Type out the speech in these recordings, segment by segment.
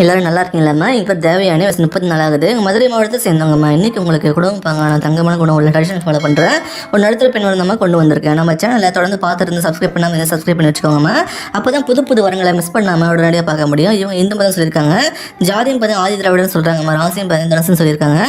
எல்லாரும் நல்லா இருக்கீங்களாம்மா? இப்போ தேவையான வயசு 34 ஆகுது. மதுரை மாவட்டத்தை சேர்ந்தவங்கம்மா. இன்னைக்கு உங்களுக்கு குடும்பம் பாங்கான தங்கமான குணம் உள்ள ட்ரெடிஷன் ஃபாலோ பண்ணுறேன். ஒரு நடுத்தர பெண் வரந்தம்மா கொண்டு வந்திருக்கேன். நம்ம சேனலை தொடர்ந்து பார்த்துருந்து சப்ஸ்கிரைப் பண்ணாமல் சப்ஸ்கிரைப் பண்ணி வச்சுக்கோங்கம்மா. அப்போ தான் புது புது வரங்களை மிஸ் பண்ணாமல் உடனடியாக பார்க்க முடியும். இவங்க இந்து மதம் சொல்லியிருக்காங்க. ஜாதியும் பார்த்தீங்கன்னா ஆதி திராவிடன்னு சொல்கிறாங்கம்மா. ராசியும் பார்த்தீங்கன்னா தனுசுன்னு சொல்லியிருக்காங்க.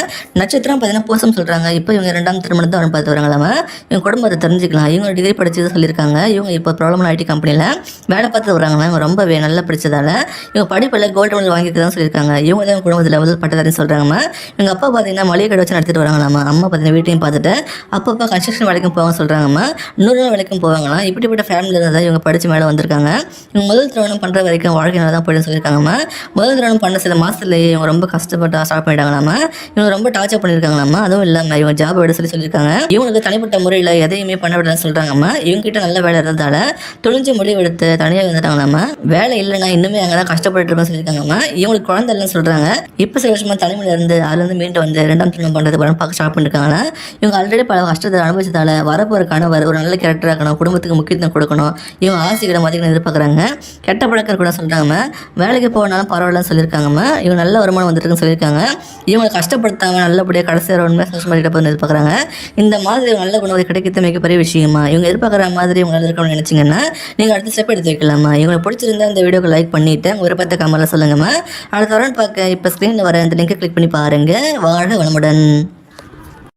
நட்சத்திரம் பார்த்தீங்கன்னா பூசம் சொல்கிறாங்க. இப்போ இவங்க 2ஆம் திருமணத்தை அவன் பார்த்து வராங்களாம்மா. இவங்க குடும்பத்தை தெரிஞ்சுக்கலாம். இவங்க டிகிரி படிச்சது சொல்லியிருக்காங்க. இவங்க இப்போ ப்ராப்ளமான ஐடி கம்பெனியில் வேலை பார்த்து வராங்களா. இவங்க ரொம்ப நல்லா படித்ததால் இவங்க படிப்பில் கோல்டு மெடல் வாங்கிக்கிறதான் சொல்லியிருக்காங்க. இவங்க தான் குடும்பத்தில் முதல் பட்டதாரின்னு சொல்கிறாங்கம்மா. எங்கள் அப்பா பார்த்தீங்கன்னா மளிகை கடை வச்சு நடத்திட்டு வராங்களாம்மா. அம்மா பார்த்தீங்கன்னா வீட்டையும் பார்த்துட்டு அப்பப்போ கன்ஸ்ட்ரக்ஷன் வேலைக்கும் போவாங்க சொல்கிறாங்கம்மா. 100 நாள் வேலைக்கும் போவாங்களாம். இப்படிப்பட்ட ஃபேமிலியில் இருந்தால் இவங்க படித்து மேலே வந்திருக்காங்க. இவங்க முதல் திருமணம் பண்ணுற வரைக்கும் வாழ்க்கை நல்லா தான் போயிடுன்னு சொல்லியிருக்காங்கம்மா. முதல் திருமணம் பண்ண சில மாதத்துலேயே இவங்க ரொம்ப கஷ்டப்பட்டு ஸ்டார்ட் பண்ணிட்டாங்களாம்மா. இவங்க ரொம்ப டார்ச்சர் பண்ணியிருக்காங்களாம்மா. அதுவும் இல்லாமல் இவங்க ஜாப் விட சொல்லியிருக்காங்க. இவங்களுக்கு தனிப்பட்ட முறையில் எதையுமே பண்ண விடலன்னு சொல்கிறாங்கம்மா. இவங்க கிட்ட நல்ல வேலை இருந்ததால் துணிஞ்சு முடிவு எடுத்து தனியாக வந்துட்டாங்களாம்மா. வேலை இல்லைன்னா இன்னுமே அங்கே தான் கஷ்டப்பட்டு இருக்கோம்னு சொல்லியிருக்காங்கம்மா. இவங்களுக்கு குழந்தை இல்லைன்னு சொல்கிறாங்க. இப்போ சில வருஷமாக தலைமையில இருந்து அதுலேருந்து மீண்டு வந்து 2ஆம் திருமணம் பண்ணுறது படம் பார்க்க ஸ்டார்ட் பண்ணியிருக்காங்கன்னா இவங்க ஆல்ரெடி பல கஷ்டத்தை அனுபவிச்சதால வரப்போகிற கணவர் ஒரு நல்ல கேரக்டராக இருக்கணும், குடும்பத்துக்கு முக்கியத்துவம் கொடுக்கணும், இவங்க ஆசைகளை மதிக்கணும் எதிர்பார்க்குறாங்க. கெட்ட பழக்கம் கூட சொல்கிறாங்கம்மா. வேலைக்கு போனாலும் பரவாயில்லன்னு சொல்லியிருக்காங்கம்மா. இவங்க நல்ல வருமானம் வந்துருக்குன்னு சொல்லியிருக்காங்க. இவங்களை கஷ்டப்படுத்தாமல் நல்லபடியாக கடைசி உண்மையாக சந்தோஷமாக போய் எதிர்பார்க்குறாங்க. இந்த மாதிரி நல்ல குணத்தை கிடைக்கிறது மிகப்பெரிய விஷயமா. இவங்க எதிர்பார்க்குற மாதிரி இவங்க நல்லா இருக்கணும்னு நினச்சிங்கன்னா நீங்கள் அடுத்த ஸ்டெப் எடுத்து வைக்கலாமா. இவங்களை பிடிச்சிருந்தா இந்த வீடியோக்கு லைக் பண்ணிவிட்டு ஒரு பத்த கமெண்ட்ல சொல்லுங்கம்மா. அடுத்த வாரம் பார்க்க இப்போ ஸ்க்ரீனில் வர அந்த லிங்கை கிளிக் பண்ணி பாருங்கள். வாழ்க வளமுடன்.